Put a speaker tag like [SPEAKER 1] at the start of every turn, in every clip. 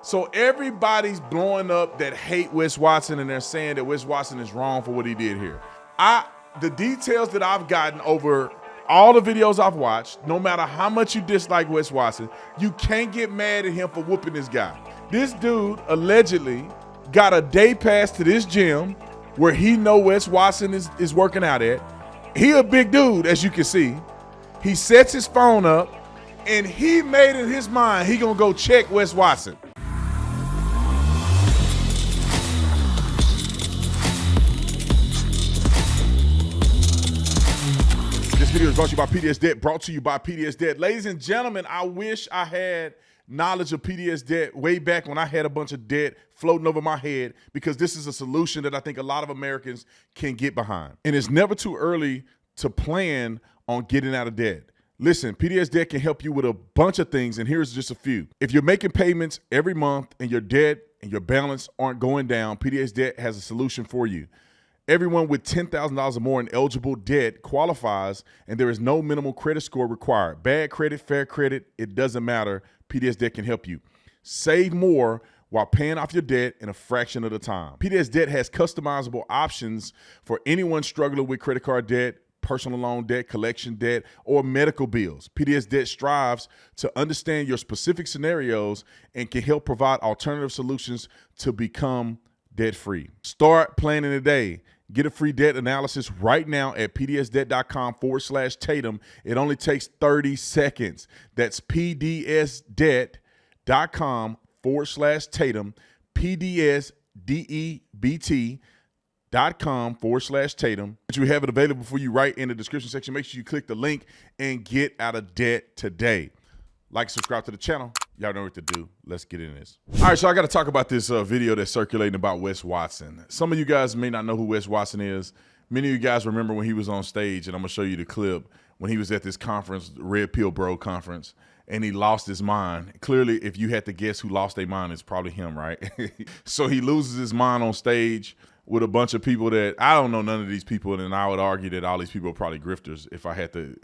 [SPEAKER 1] So everybody's blowing up that hate Wes Watson, and they're saying that Wes Watson is wrong for what he did here. The details that I've gotten over all the videos I've watched, no matter how much you dislike Wes Watson, you can't get mad at him for whooping this guy. This dude allegedly got a day pass to this gym where he know Wes Watson is working out at. He a big dude, as you can see. He sets his phone up, and he made in his mind he gonna go check Wes Watson. This video is brought to you by PDS Debt, brought to you by PDS Debt. Ladies and gentlemen, I wish I had knowledge of PDS Debt way back when I had a bunch of debt floating over my head, because this is a solution that I think a lot of Americans can get behind. And it's never too early to plan on getting out of debt. Listen, PDS Debt can help you with a bunch of things, and here's just a few. If you're making payments every month and your debt and your balance aren't going down, PDS Debt has a solution for you. Everyone with $10,000 or more in eligible debt qualifies, and there is no minimal credit score required. Bad credit, fair credit, it doesn't matter. PDS Debt can help you. Save more while paying off your debt in a fraction of the time. PDS Debt has customizable options for anyone struggling with credit card debt, personal loan debt, collection debt, or medical bills. PDS Debt strives to understand your specific scenarios and can help provide alternative solutions to become debt-free. Start planning today. Get a free debt analysis right now at pdsdebt.com/Tatum. It only takes 30 seconds. That's pdsdebt.com/Tatum, pdsdebt.com/Tatum. But you have it available for you right in the description section. Make sure you click the link and get out of debt today. Like, subscribe to the channel. Y'all know what to do. Let's get into this. All right, so I got to talk about this video that's circulating about Wes Watson. Some of you guys may not know who Wes Watson is. Many of you guys remember when he was on stage, and I'm going to show you the clip, when he was at this conference, Red Pill Bro conference, and he lost his mind. Clearly, if you had to guess who lost their mind, it's probably him, right? So he loses his mind on stage with a bunch of people that I don't know none of these people, and I would argue that all these people are probably grifters if I had to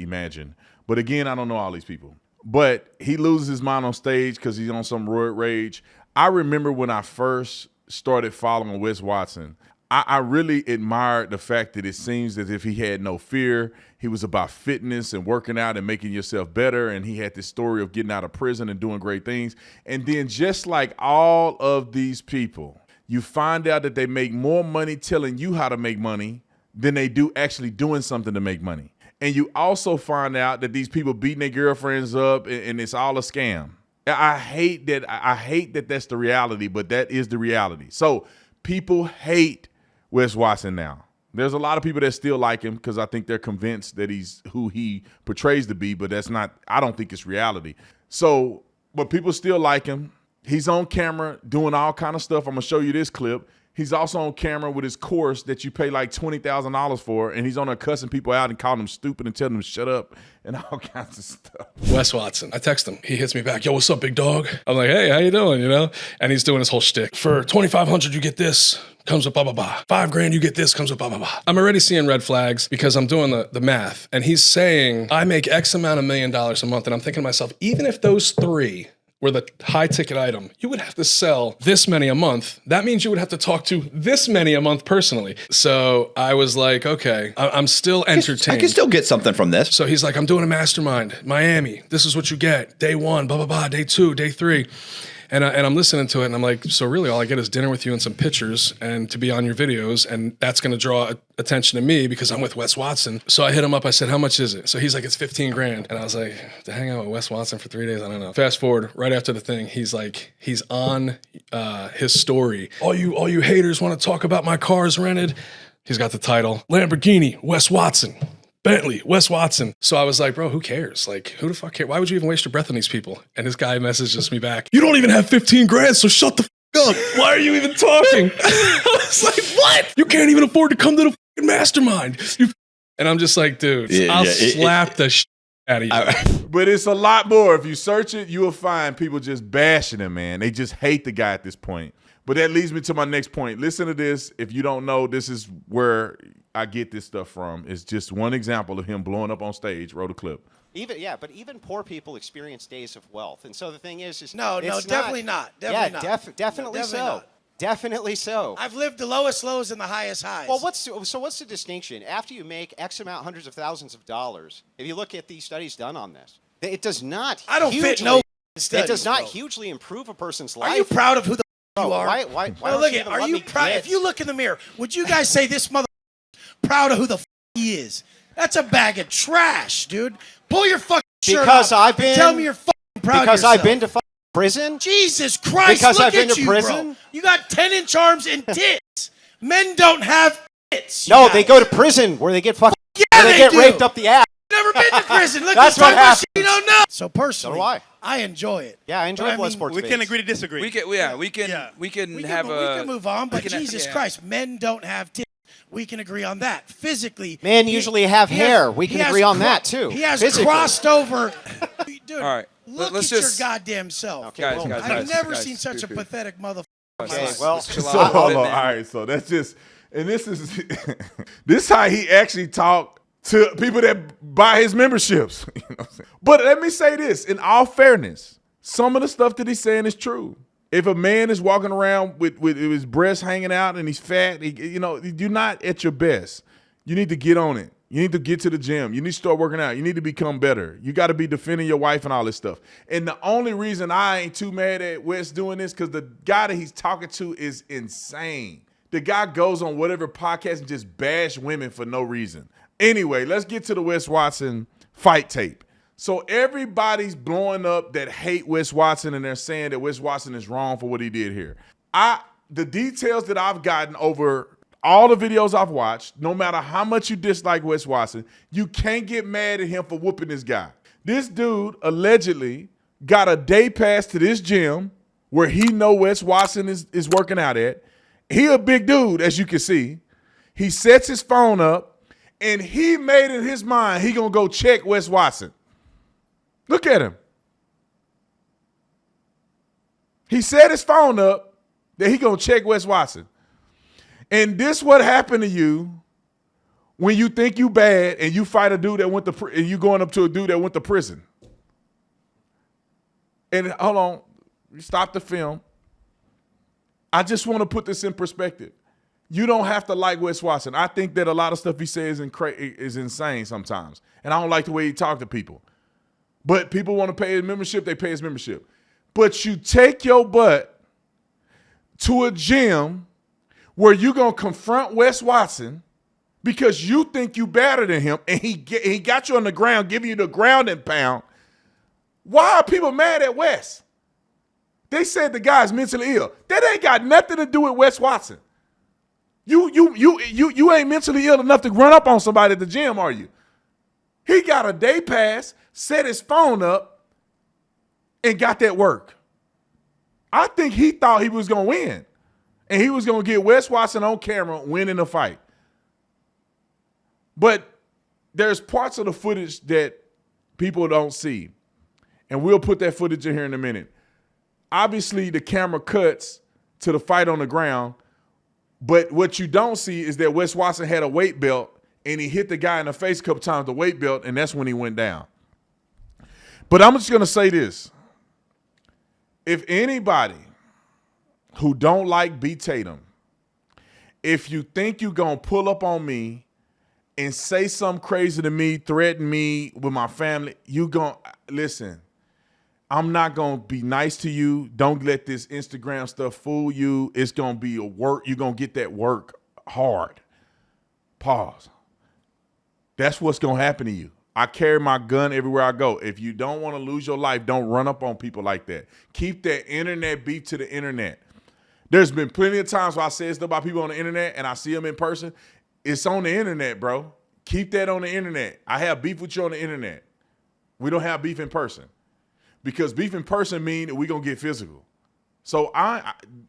[SPEAKER 1] imagine. But again, I don't know all these people. But he loses his mind on stage because he's on some roid rage. I remember when I first started following Wes Watson, I really admired the fact that it seems as if he had no fear. He was about fitness and working out and making yourself better. And he had this story of getting out of prison and doing great things. And then just like all of these people, you find out that they make more money telling you how to make money than they do actually doing something to make money. And you also find out that these people beating their girlfriends up and it's all a scam. I hate that that's the reality, but that is the reality. So people hate Wes Watson now. There's a lot of people that still like him because I think they're convinced that he's who he portrays to be, but that's not, I don't think it's reality. So, but people still like him. He's on camera doing all kind of stuff. I'm gonna show you this clip. He's also on camera with his course that you pay like $20,000 for, and he's on there cussing people out and calling them stupid and telling them to shut up and all kinds of stuff.
[SPEAKER 2] Wes Watson. I text him. He hits me back. Yo, what's up, big dog? I'm like, hey, how you doing? You know? And he's doing his whole shtick. For $2,500, you get this. Comes with blah, blah, blah. $5,000, you get this. Comes with blah, blah, blah. I'm already seeing red flags because I'm doing the math. And he's saying, I make X amount of $1 million a month. And I'm thinking to myself, even if those three were the high ticket item, you would have to sell this many a month. That means you would have to talk to this many a month personally. So I was like, okay, I'm still entertained.
[SPEAKER 3] I can still get something from this.
[SPEAKER 2] So he's like, I'm doing a mastermind, Miami. This is what you get. Day 1, blah, blah, blah. Day 2, day 3. And I'm listening to it, and I'm like, so really all I get is dinner with you and some pictures and to be on your videos, and that's going to draw attention to me because I'm with Wes Watson. So I hit him up. I said, how much is it? So he's like, it's $15,000. And I was like, to hang out with Wes Watson for 3 days? I don't know. Fast forward, right after the thing, he's like, he's on his story. All you haters want to talk about my cars rented. He's got the title, Lamborghini, Wes Watson. Bentley, Wes Watson. So I was like, bro, who cares? Like, who the fuck cares? Why would you even waste your breath on these people? And this guy messages me back, you don't even have $15,000, so shut the fuck up. Why are you even talking? I was like, what? You can't even afford to come to the fucking mastermind. And I'm just like, dude, I'll slap the shit out of you.
[SPEAKER 1] But it's a lot more. If you search it, you will find people just bashing him, man. They just hate the guy at this point. But that leads me to my next point. Listen to this. If you don't know, this is where I get this stuff from. It's just one example of him blowing up on stage. Roll the clip.
[SPEAKER 3] But even poor people experience days of wealth. And so the thing is
[SPEAKER 4] No, definitely not. Definitely not.
[SPEAKER 3] Definitely so. Definitely so.
[SPEAKER 4] I've lived the lowest lows and the highest highs.
[SPEAKER 3] Well, what's the distinction? After you make X amount, hundreds of thousands of dollars, if you look at these studies done on this, it does not.
[SPEAKER 4] I don't fit no studies.
[SPEAKER 3] It does not
[SPEAKER 4] bro.
[SPEAKER 3] hugely improve a person's life.
[SPEAKER 4] Are you proud of who the you are?
[SPEAKER 3] Why
[SPEAKER 4] well, look at. Are you proud? If you look in the mirror, would you guys say this mother proud of who the he is? That's a bag of trash, dude. Pull your fucking shirt off and tell me you're fucking proud of yourself.
[SPEAKER 3] Because I've been to prison?
[SPEAKER 4] Jesus Christ,
[SPEAKER 3] because
[SPEAKER 4] look
[SPEAKER 3] I've been
[SPEAKER 4] at
[SPEAKER 3] to
[SPEAKER 4] you,
[SPEAKER 3] prison?
[SPEAKER 4] Bro. You got 10-inch arms and tits. Men don't have tits.
[SPEAKER 3] No, they go to prison where they get fucking they get raped up the ass.
[SPEAKER 4] Never been to prison. Look,
[SPEAKER 3] that's what happens.
[SPEAKER 4] You don't know. So personally,
[SPEAKER 3] so do
[SPEAKER 4] I enjoy it.
[SPEAKER 3] Yeah, I enjoy blood sports.
[SPEAKER 5] We can agree to disagree. We can
[SPEAKER 4] move on, but Jesus Christ, men don't have tits. We can agree on that. Physically,
[SPEAKER 3] men usually have hair. We can agree on that too.
[SPEAKER 4] He has crossed over. Dude,
[SPEAKER 5] all right.
[SPEAKER 4] Look at your goddamn self.
[SPEAKER 3] Okay,
[SPEAKER 5] guys,
[SPEAKER 4] I've never seen such a pathetic motherfucker.
[SPEAKER 3] Okay, well,
[SPEAKER 1] all right. So that's just, and this is this how he actually talked to people that buy his memberships. You know what I'm saying? But let me say this: in all fairness, some of the stuff that he's saying is true. If a man is walking around with his breasts hanging out and he's fat, you're not at your best. You need to get on it. You need to get to the gym. You need to start working out. You need to become better. You got to be defending your wife and all this stuff. And the only reason I ain't too mad at Wes doing this because the guy that he's talking to is insane. The guy goes on whatever podcast and just bash women for no reason. Anyway, let's get to the Wes Watson fight tape. So everybody's blowing up that hate Wes Watson and they're saying that Wes Watson is wrong for what he did here. The details that I've gotten over all the videos I've watched, no matter how much you dislike Wes Watson, you can't get mad at him for whooping this guy. This dude allegedly got a day pass to this gym where he know Wes Watson is working out at. He a big dude, as you can see. He sets his phone up and he made in his mind he gonna go check Wes Watson. Look at him. He set his phone up that he gonna check Wes Watson. And this what happened to you when you think you bad and you fight a dude that went to and you going up to a dude that went to prison. And hold on, stop the film. I just want to put this in perspective. You don't have to like Wes Watson. I think that a lot of stuff he says is insane sometimes. And I don't like the way he talks to people. But people want to pay his membership, they pay his membership. But you take your butt to a gym where you're going to confront Wes Watson because you think you better than him and he got you on the ground, giving you the ground and pound. Why are people mad at Wes? They said the guy's mentally ill. That ain't got nothing to do with Wes Watson. You ain't mentally ill enough to run up on somebody at the gym, are you? He got a day pass, set his phone up, and got that work. I think he thought he was going to win. And he was going to get Wes Watson on camera winning the fight. But there's parts of the footage that people don't see. And we'll put that footage in here in a minute. Obviously, the camera cuts to the fight on the ground. But what you don't see is that Wes Watson had a weight belt and he hit the guy in the face a couple times with the weight belt, and that's when he went down. But I'm just going to say this. If anybody who don't like B. Tatum, if you think you're going to pull up on me and say something crazy to me, threaten me with my family, you going to, listen, I'm not going to be nice to you. Don't let this Instagram stuff fool you. It's going to be a work. You're going to get that work hard. Pause. That's what's going to happen to you. I carry my gun everywhere I go. If you don't want to lose your life, don't run up on people like that. Keep that internet beef to the internet. There's been plenty of times where I say stuff about people on the internet and I see them in person. It's on the internet, bro. Keep that on the internet. I have beef with you on the internet. We don't have beef in person. Because beef in person means that we're going to get physical. So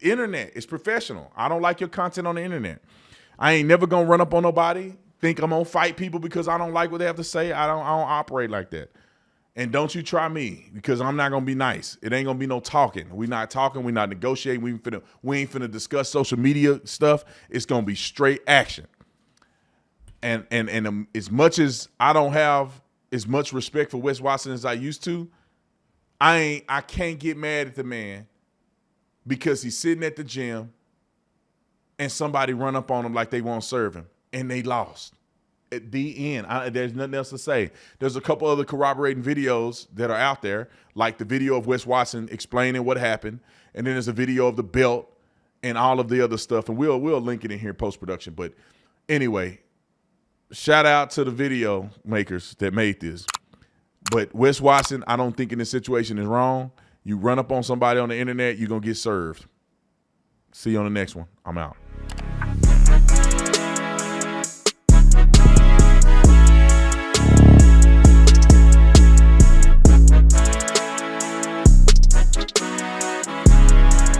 [SPEAKER 1] internet is professional. I don't like your content on the internet. I ain't never going to run up on nobody, think I'm going to fight people because I don't like what they have to say. I don't operate like that. And don't you try me because I'm not going to be nice. It ain't going to be no talking. We're not talking. We're not negotiating. We ain't finna discuss social media stuff. It's going to be straight action. And as much as I don't have as much respect for Wes Watson as I used to, I can't get mad at the man because he's sitting at the gym and somebody run up on him like they won't serve him, and they lost. At the end, there's nothing else to say. There's a couple other corroborating videos that are out there, like the video of Wes Watson explaining what happened, and then there's a video of the belt and all of the other stuff, and we'll link it in here post-production. But anyway, shout out to the video makers that made this. But Wes Watson, I don't think in this situation is wrong. You run up on somebody on the internet, you're going to get served. See you on the next one. I'm out.